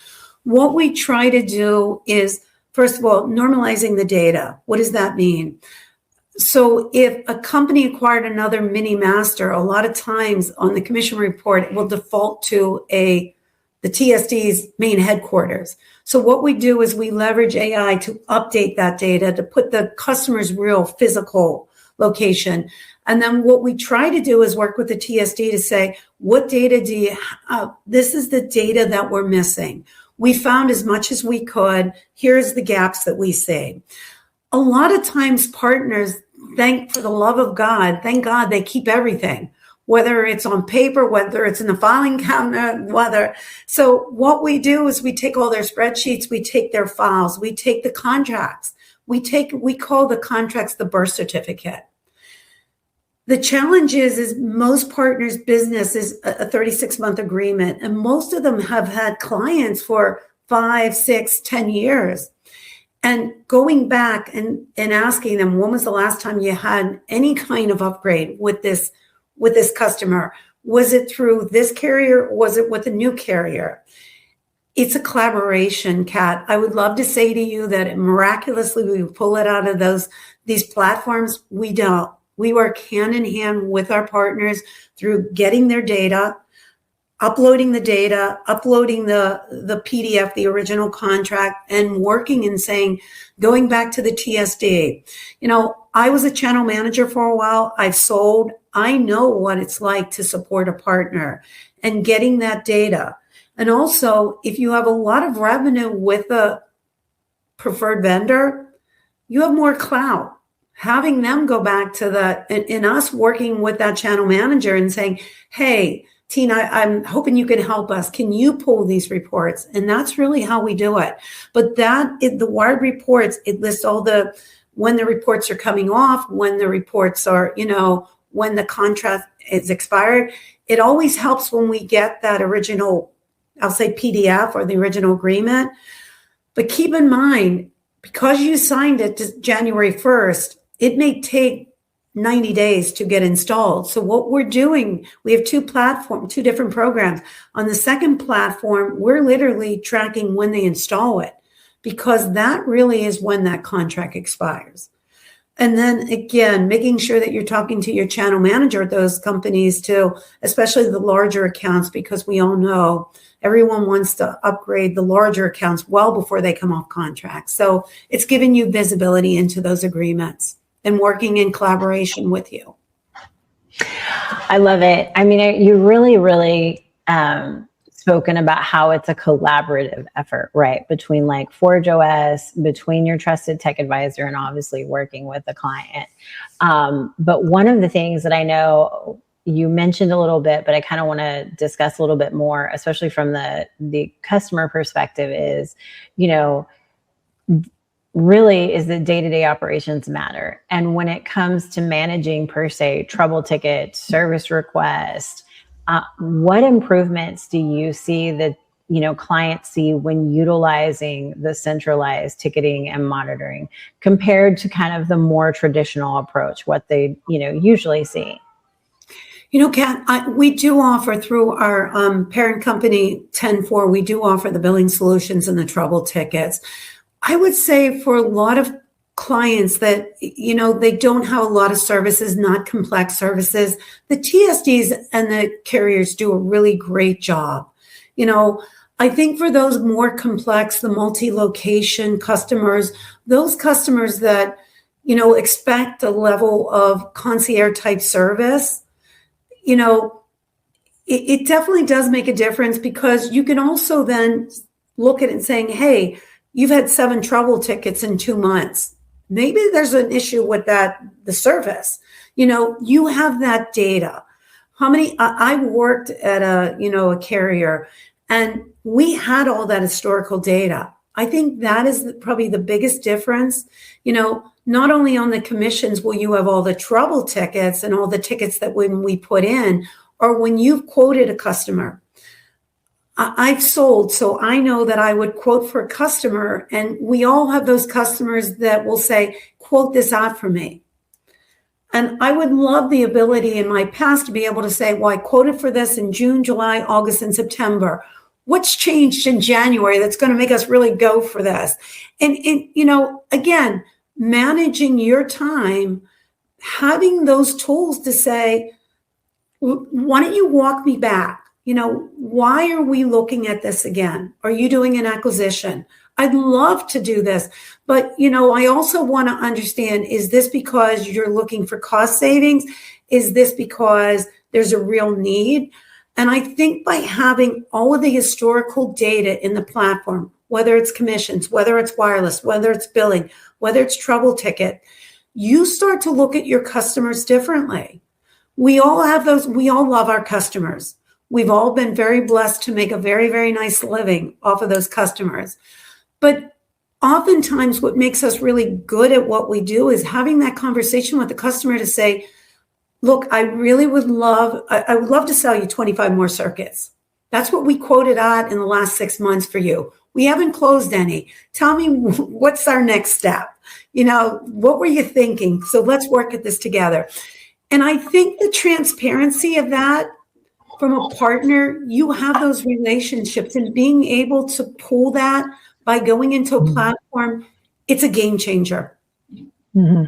What we try to do is, first of all, normalizing the data. What does that mean? So if a company acquired another mini master, a lot of times on the commission report, it will default to the TSD's main headquarters. So what we do is we leverage AI to update that data, to put the customer's real physical location. And then what we try to do is work with the TSD to say, what data do you have? This is the data that we're missing. We found as much as we could. Here's the gaps that we see. A lot of times partners, for the love of God, thank God they keep everything, whether it's on paper, whether it's in the filing cabinet, So what we do is we take all their spreadsheets, we take their files, we take the contracts, we call the contracts the birth certificate. The challenge is most partners' business is a 36-month agreement, and most of them have had clients for 5, 6, 10 years. And going back and asking them, when was the last time you had any kind of upgrade with this customer? Was it through this carrier or was it with a new carrier? It's a collaboration, Kat. I would love to say to you that miraculously we pull it out of these platforms. We don't. We work hand in hand with our partners through getting their data, uploading the data, uploading the PDF, the original contract, and working and saying, going back to the TSD. I was a channel manager for a while. I've sold. I know what it's like to support a partner and getting that data. And also, if you have a lot of revenue with a preferred vendor, you have more clout. Having them go back to and us working with that channel manager and saying, hey, Tina, I'm hoping you can help us. Can you pull these reports? And that's really how we do it. But the wired reports, it lists when the reports are coming off, when the reports are, when the contract is expired. It always helps when we get that original, I'll say PDF or the original agreement. But keep in mind, because you signed it to January 1st, it may take 90 days to get installed. So what we're doing, we have two different programs. On the second platform, we're literally tracking when they install it, because that really is when that contract expires. And then again, making sure that you're talking to your channel manager at those companies too, especially the larger accounts, because we all know everyone wants to upgrade the larger accounts well before they come off contract. So it's giving you visibility into those agreements and working in collaboration with you. I love it. I mean, you really, really spoken about how it's a collaborative effort, right? Between like ForgeOS, between your trusted tech advisor, and obviously working with the client. But one of the things that I know you mentioned a little bit, but I kind of want to discuss a little bit more, especially from the customer perspective, is, really is that day-to-day operations matter. And when it comes to managing per se trouble tickets, service requests, what improvements do you see that clients see when utilizing the centralized ticketing and monitoring compared to kind of the more traditional approach, what they usually see? Kat, we do offer through our parent company 10-4, we do offer the billing solutions and the trouble tickets. I would say for a lot of clients that, they don't have a lot of services, not complex services, the TSDs and the carriers do a really great job. I think for those more complex, the multi-location customers, those customers that, expect a level of concierge type service, it definitely does make a difference, because you can also then look at it and saying, hey, you've had 7 trouble tickets in 2 months. Maybe there's an issue with the service. You have that data. How many, I worked at a carrier, and we had all that historical data. I think that is probably the biggest difference. Not only on the commissions will you have all the trouble tickets and all the tickets that when we put in, or when you've quoted a customer. I've sold, so I know that I would quote for a customer, and we all have those customers that will say, quote this out for me. And I would love the ability in my past to be able to say, well, I quoted for this in June, July, August, and September. What's changed in January that's going to make us really go for this? And again, managing your time, having those tools to say, why don't you walk me back? Why are we looking at this again? Are you doing an acquisition? I'd love to do this. But, I also want to understand, is this because you're looking for cost savings? Is this because there's a real need? And I think by having all of the historical data in the platform, whether it's commissions, whether it's wireless, whether it's billing, whether it's trouble ticket, you start to look at your customers differently. We all have those. We all love our customers. We've all been very blessed to make a very, very nice living off of those customers. But oftentimes what makes us really good at what we do is having that conversation with the customer to say, look, I would love to sell you 25 more circuits. That's what we quoted at in the last 6 months for you. We haven't closed any. Tell me, what's our next step? What were you thinking? So let's work at this together. And I think the transparency of that from a partner, you have those relationships, and being able to pull that by going into a platform, it's a game changer. Mm-hmm.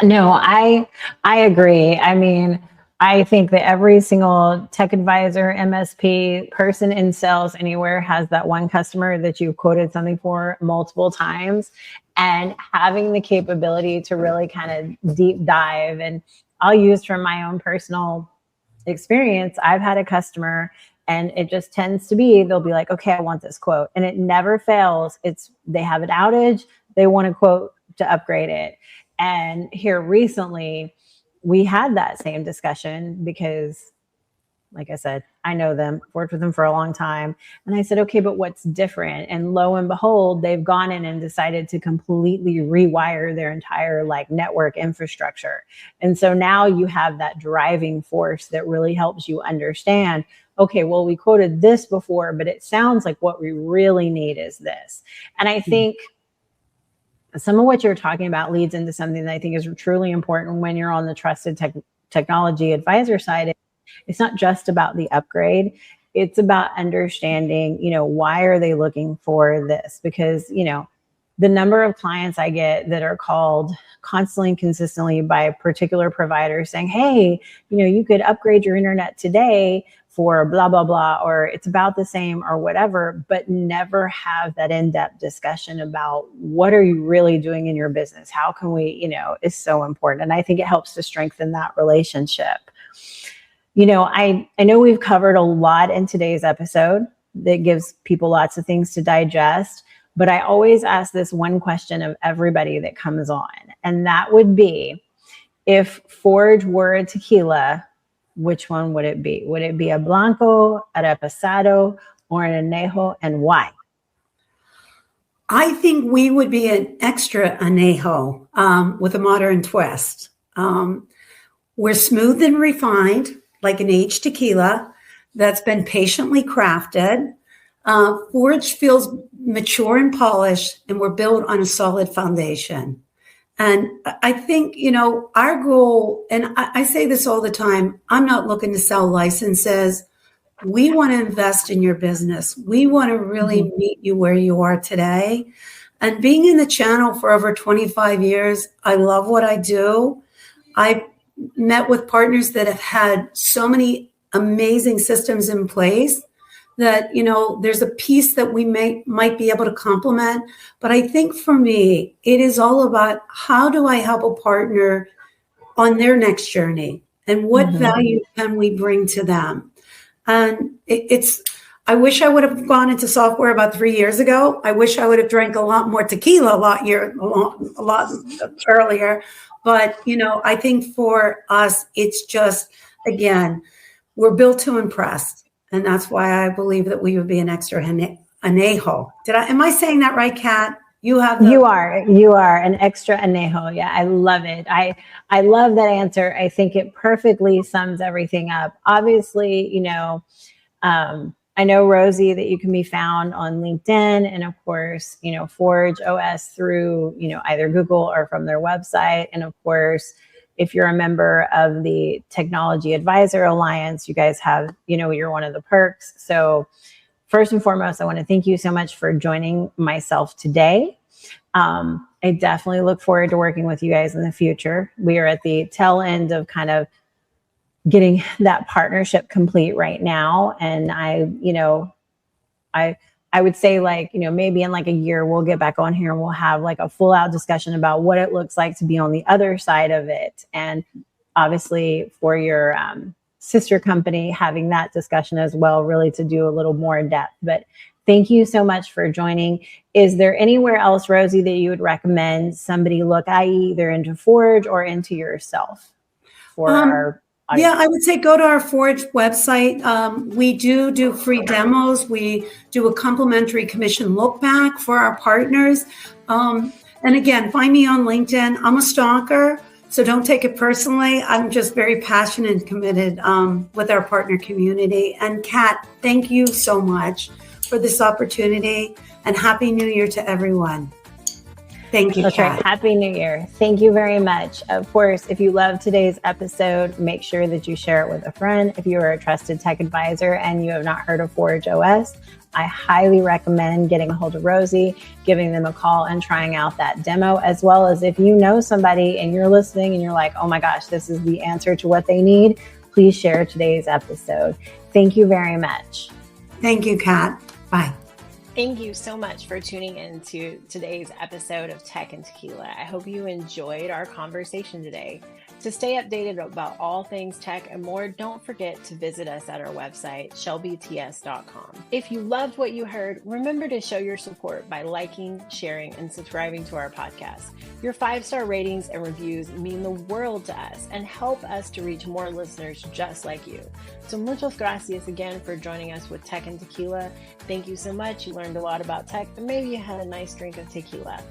No, I agree. I mean, I think that every single tech advisor, MSP, person in sales anywhere has that one customer that you've quoted something for multiple times, and having the capability to really kind of deep dive. And I'll use from my own personal experience. I've had a customer, and it just tends to be, they'll be like, okay, I want this quote. And it never fails. They have an outage. They want a quote to upgrade it. And here recently, we had that same discussion because, like I said, I know them, worked with them for a long time. And I said, okay, but what's different? And lo and behold, they've gone in and decided to completely rewire their entire network infrastructure. And so now you have that driving force that really helps you understand, okay, well, we quoted this before, but it sounds like what we really need is this. And I think some of what you're talking about leads into something that I think is truly important when you're on the trusted technology advisor side. It's not just about the upgrade. It's about understanding, why are they looking for this? Because, the number of clients I get that are called constantly and consistently by a particular provider saying, hey, you could upgrade your internet today for blah, blah, blah, or it's about the same or whatever, but never have that in-depth discussion about what are you really doing in your business? How can we, is so important. And I think it helps to strengthen that relationship. I know we've covered a lot in today's episode that gives people lots of things to digest, but I always ask this one question of everybody that comes on. And that would be, if Forge were a tequila, which one would it be? Would it be a blanco, a reposado, or an añejo, and why? I think we would be an extra añejo with a modern twist. We're smooth and refined, like an aged tequila that's been patiently crafted. Forge feels mature and polished, and we're built on a solid foundation. And I think, our goal, and I say this all the time, I'm not looking to sell licenses. We want to invest in your business. We want to really meet you where you are today. And being in the channel for over 25 years, I love what I do. I met with partners that have had so many amazing systems in place that, there's a piece that we might be able to complement. But I think for me, it is all about how do I help a partner on their next journey and what value can we bring to them? And I wish I would have gone into software about 3 years ago. I wish I would have drank a lot more tequila a lot earlier. But, I think for us, it's just, again, we're built to impress. And that's why I believe that we would be an extra anejo. Am I saying that right, Kat? You are an extra anejo. Yeah, I love it. I love that answer. I think it perfectly sums everything up. Obviously, I know, Rosie, that you can be found on LinkedIn and, of course, ForgeOS through, either Google or from their website. And, of course, if you're a member of the Technology Advisor Alliance, you guys have, you're one of the perks. So first and foremost, I want to thank you so much for joining myself today. I definitely look forward to working with you guys in the future. We are at the tail end of kind of getting that partnership complete right now. And I would say, like, maybe in like a year, we'll get back on here and we'll have like a full out discussion about what it looks like to be on the other side of it. And obviously for your sister company, having that discussion as well, really to do a little more in depth. But thank you so much for joining. Is there anywhere else, Rosie, that you would recommend somebody look, i.e. either into Forge or into yourself for our audience? Yeah, I would say go to our Forge website. We do free demos. We do a complimentary commission look back for our partners. And again, find me on LinkedIn. I'm a stalker, so don't take it personally. I'm just very passionate and committed with our partner community. And Kat, thank you so much for this opportunity, and Happy New Year to everyone. Thank you, That's Kat. right. Happy New Year. Thank you very much. Of course, if you love today's episode, make sure that you share it with a friend. If you are a trusted tech advisor and you have not heard of ForgeOS, I highly recommend getting a hold of Rosie, giving them a call and trying out that demo, as well as if you know somebody and you're listening and you're like, oh my gosh, this is the answer to what they need, please share today's episode. Thank you very much. Thank you, Kat. Bye. Thank you so much for tuning in to today's episode of Tech and Tequila. I hope you enjoyed our conversation today. To stay updated about all things tech and more, don't forget to visit us at our website, shelbyts.com. If you loved what you heard, remember to show your support by liking, sharing, and subscribing to our podcast. Your 5-star ratings and reviews mean the world to us and help us to reach more listeners just like you. So muchas gracias again for joining us with Tech and Tequila. Thank you so much. You learned a lot about tech, but maybe you had a nice drink of tequila.